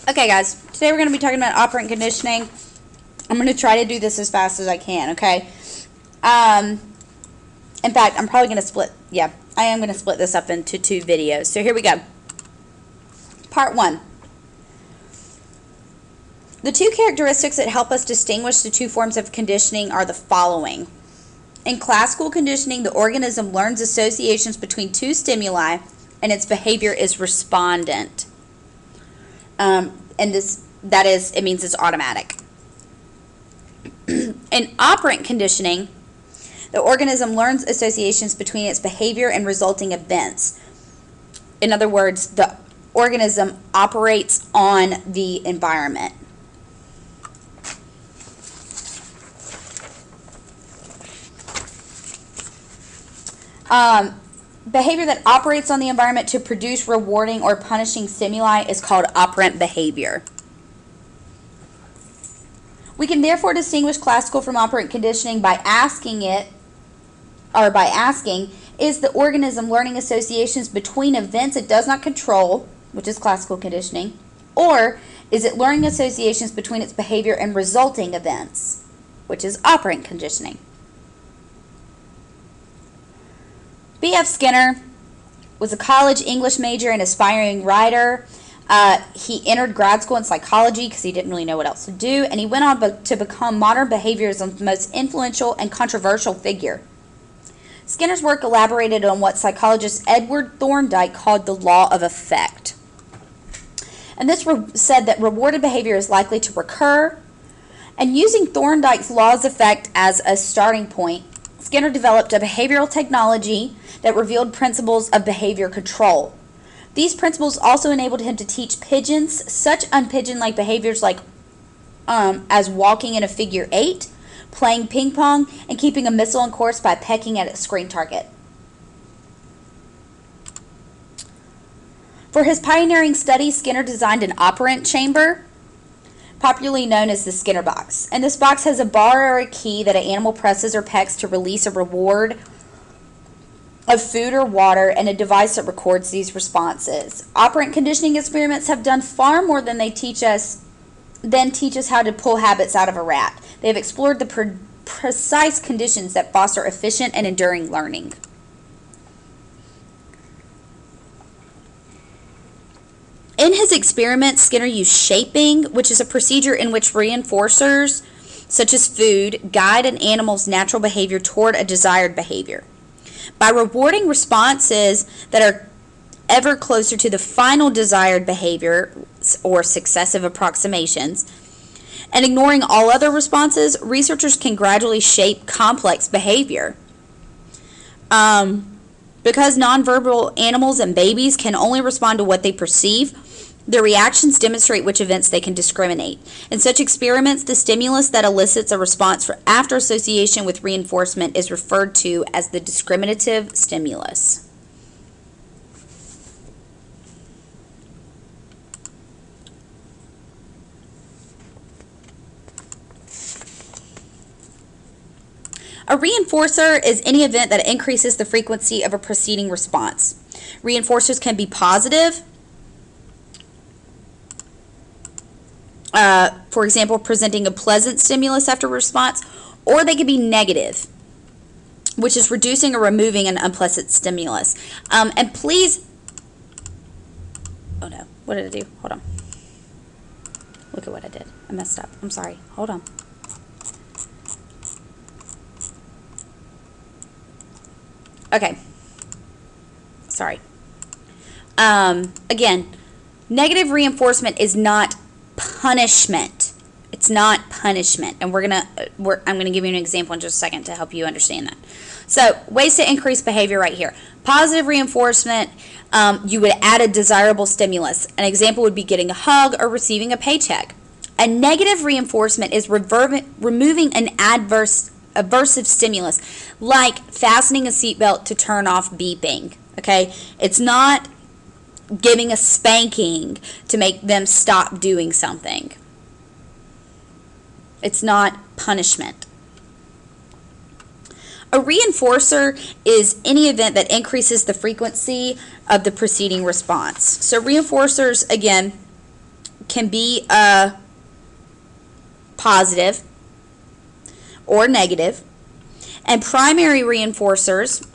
Okay, guys, today we're going to be talking about operant conditioning. I'm going to try to do this as fast as I can, okay? In fact, I'm probably going to I am going to split this up into 2 videos. So here we go. Part 1. The 2 characteristics that help us distinguish the 2 forms of conditioning are the following. In classical conditioning, the organism learns associations between 2 stimuli, and its behavior is respondent. And it means it's automatic. In operant conditioning, the organism learns associations between its behavior and resulting events. In other words, the organism operates on the environment. Behavior that operates on the environment to produce rewarding or punishing stimuli is called operant behavior. We can therefore distinguish classical from operant conditioning by asking, is the organism learning associations between events it does not control, which is classical conditioning, or is it learning associations between its behavior and resulting events, which is operant conditioning? B.F. Skinner was a college English major and aspiring writer. He entered grad school in psychology because he didn't really know what else to do, and he went on to become modern behaviorism's most influential and controversial figure. Skinner's work elaborated on what psychologist Edward Thorndike called the law of effect. And this said that rewarded behavior is likely to recur, and using Thorndike's laws of effect as a starting point, Skinner developed a behavioral technology that revealed principles of behavior control. These principles also enabled him to teach pigeons such unpigeon-like behaviors as walking in a figure 8, playing ping pong, and keeping a missile on course by pecking at its screen target. For his pioneering study, Skinner designed an operant chamber, popularly known as the Skinner box. And this box has a bar or a key that an animal presses or pecks to release a reward of food or water, and a device that records these responses. Operant conditioning experiments have done far more than teach us how to pull habits out of a rat. They have explored the precise conditions that foster efficient and enduring learning. In his experiments, Skinner used shaping, which is a procedure in which reinforcers, such as food, guide an animal's natural behavior toward a desired behavior. By rewarding responses that are ever closer to the final desired behavior or successive approximations, and ignoring all other responses, researchers can gradually shape complex behavior. Because nonverbal animals and babies can only respond to what they perceive, their reactions demonstrate which events they can discriminate. In such experiments, the stimulus that elicits a response after association with reinforcement is referred to as the discriminative stimulus. A reinforcer is any event that increases the frequency of a preceding response. Reinforcers can be positive, for example, presenting a pleasant stimulus after a response, or they can be negative, which is reducing or removing an unpleasant stimulus. And please, oh no, what did I do? Hold on. Look at what I did. I messed up. I'm sorry. Hold on. Okay. Sorry. Again, negative reinforcement is not punishment. It's not punishment. And I'm gonna give you an example in just a second to help you understand that. So, ways to increase behavior right here. Positive reinforcement, you would add a desirable stimulus. An example would be getting a hug or receiving a paycheck. A negative reinforcement is removing an aversive stimulus, like fastening a seatbelt to turn off beeping. Okay, it's not giving a spanking to make them stop doing something. It's not punishment. A reinforcer is any event that increases the frequency of the preceding response. So reinforcers, again, can be positive or negative, and primary reinforcers,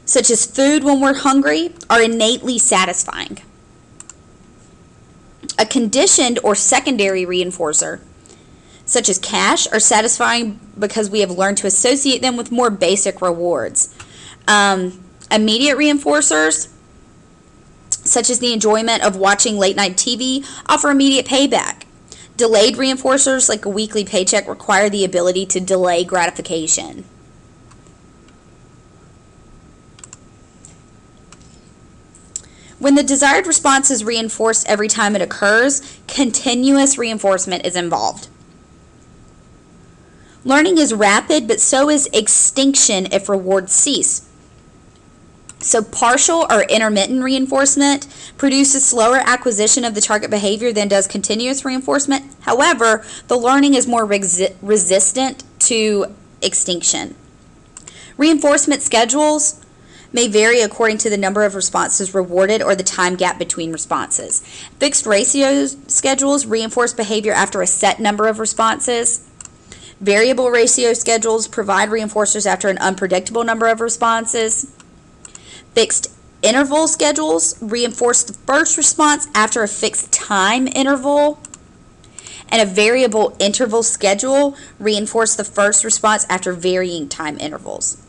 such as food when we're hungry, are innately satisfying. A conditioned or secondary reinforcer, such as cash, are satisfying because we have learned to associate them with more basic rewards. Immediate reinforcers, such as the enjoyment of watching late night TV, offer immediate payback. Delayed reinforcers, like a weekly paycheck, require the ability to delay gratification. When the desired response is reinforced every time it occurs, continuous reinforcement is involved. Learning is rapid, but so is extinction if rewards cease. So partial or intermittent reinforcement produces slower acquisition of the target behavior than does continuous reinforcement. However, the learning is more resistant to extinction. Reinforcement schedules may vary according to the number of responses rewarded or the time gap between responses. Fixed ratio schedules reinforce behavior after a set number of responses. Variable ratio schedules provide reinforcers after an unpredictable number of responses. Fixed interval schedules reinforce the first response after a fixed time interval. And a variable interval schedule reinforces the first response after varying time intervals.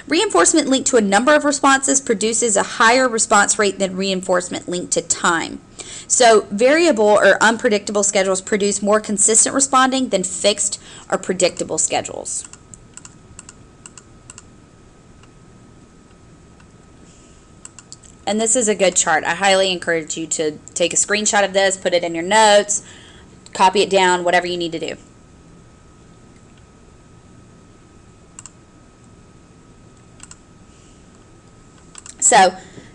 Reinforcement linked to a number of responses produces a higher response rate than reinforcement linked to time. So variable or unpredictable schedules produce more consistent responding than fixed or predictable schedules. And this is a good chart. I highly encourage you to take a screenshot of this, put it in your notes, copy it down, whatever you need to do. So,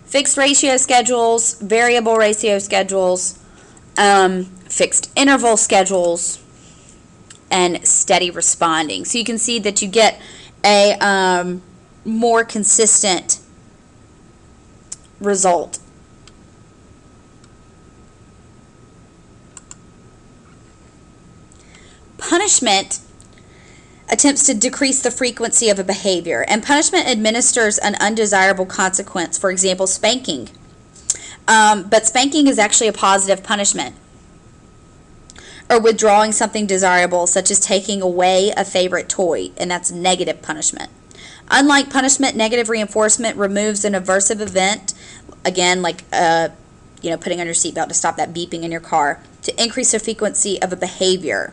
fixed ratio schedules, variable ratio schedules, fixed interval schedules, and steady responding. So you can see that you get a more consistent result. Punishment attempts to decrease the frequency of a behavior, and punishment administers an undesirable consequence, for example, spanking. But spanking is actually a positive punishment. Or withdrawing something desirable, such as taking away a favorite toy, and that's negative punishment. Unlike punishment, negative reinforcement removes an aversive event, again, like putting on your seatbelt to stop that beeping in your car, to increase the frequency of a behavior,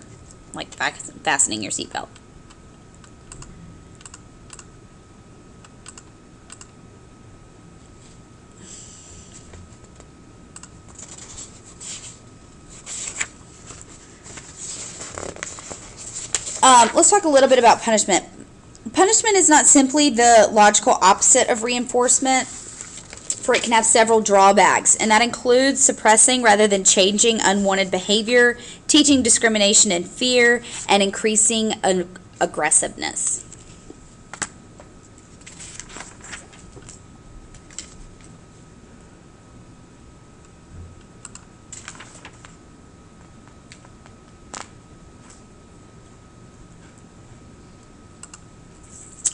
like fastening your seatbelt. Let's talk a little bit about punishment. Punishment is not simply the logical opposite of reinforcement, for it can have several drawbacks, and that includes suppressing rather than changing unwanted behavior, teaching discrimination and fear, and increasing aggressiveness.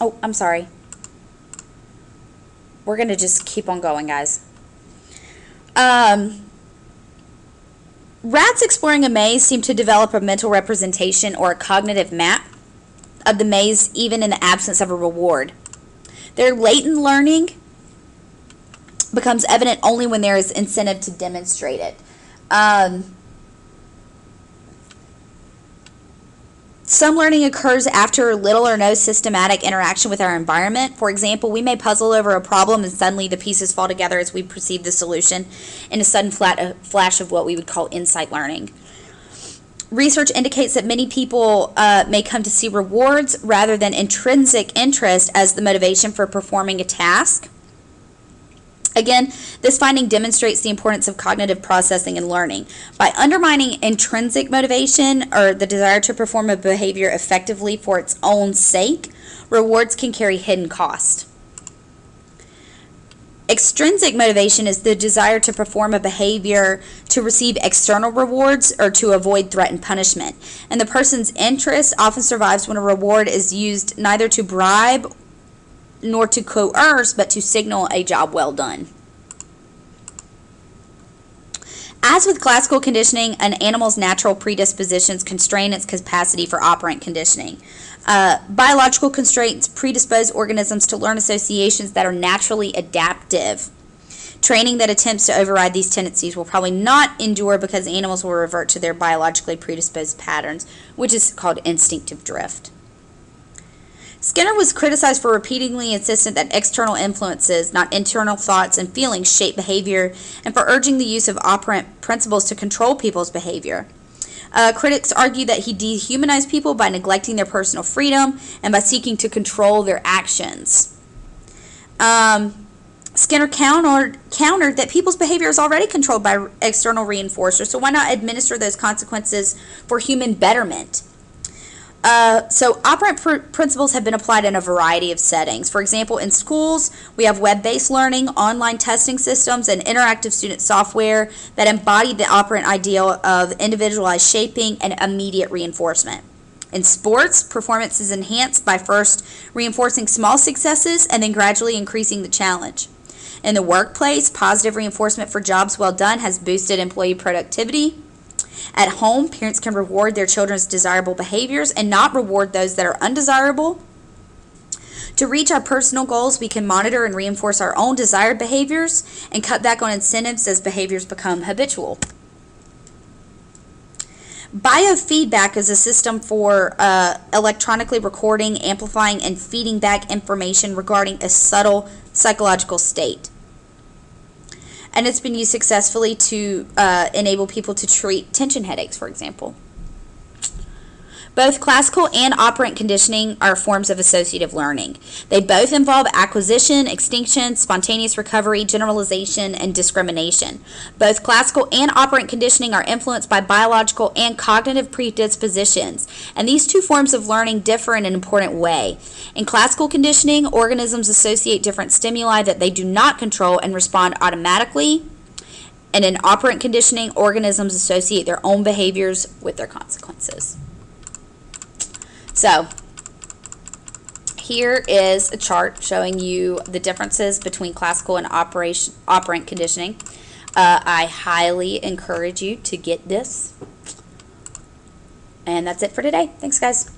Oh, I'm sorry. We're going to just keep on going, guys. Rats exploring a maze seem to develop a mental representation or a cognitive map of the maze even in the absence of a reward. Their latent learning becomes evident only when there is incentive to demonstrate it. Some learning occurs after little or no systematic interaction with our environment. For example, we may puzzle over a problem and suddenly the pieces fall together as we perceive the solution in a sudden flash of what we would call insight learning. Research indicates that many people may come to see rewards rather than intrinsic interest as the motivation for performing a task. Again, this finding demonstrates the importance of cognitive processing and learning. By undermining intrinsic motivation or the desire to perform a behavior effectively for its own sake, rewards can carry hidden cost. Extrinsic motivation is the desire to perform a behavior to receive external rewards or to avoid threatened punishment. And the person's interest often survives when a reward is used neither to bribe nor to coerce, but to signal a job well done. As with classical conditioning, an animal's natural predispositions constrain its capacity for operant conditioning. Biological constraints predispose organisms to learn associations that are naturally adaptive. Training that attempts to override these tendencies will probably not endure because animals will revert to their biologically predisposed patterns, which is called instinctive drift. Skinner was criticized for repeatedly insisting that external influences, not internal thoughts and feelings, shape behavior, and for urging the use of operant principles to control people's behavior. Critics argue that he dehumanized people by neglecting their personal freedom and by seeking to control their actions. Skinner countered that people's behavior is already controlled by external reinforcers, so why not administer those consequences for human betterment? So operant principles have been applied in a variety of settings. For example, in schools, we have web-based learning, online testing systems, and interactive student software that embody the operant ideal of individualized shaping and immediate reinforcement. In sports, performance is enhanced by first reinforcing small successes and then gradually increasing the challenge. In the workplace, positive reinforcement for jobs well done has boosted employee productivity. At home, parents can reward their children's desirable behaviors and not reward those that are undesirable. To reach our personal goals, we can monitor and reinforce our own desired behaviors and cut back on incentives as behaviors become habitual. Biofeedback is a system for electronically recording, amplifying, and feeding back information regarding a subtle psychological state. And it's been used successfully to enable people to treat tension headaches, for example. Both classical and operant conditioning are forms of associative learning. They both involve acquisition, extinction, spontaneous recovery, generalization, and discrimination. Both classical and operant conditioning are influenced by biological and cognitive predispositions, and these two forms of learning differ in an important way. In classical conditioning, organisms associate different stimuli that they do not control and respond automatically, and in operant conditioning, organisms associate their own behaviors with their consequences. So, here is a chart showing you the differences between classical and operant conditioning. I highly encourage you to get this. And that's it for today. Thanks, guys.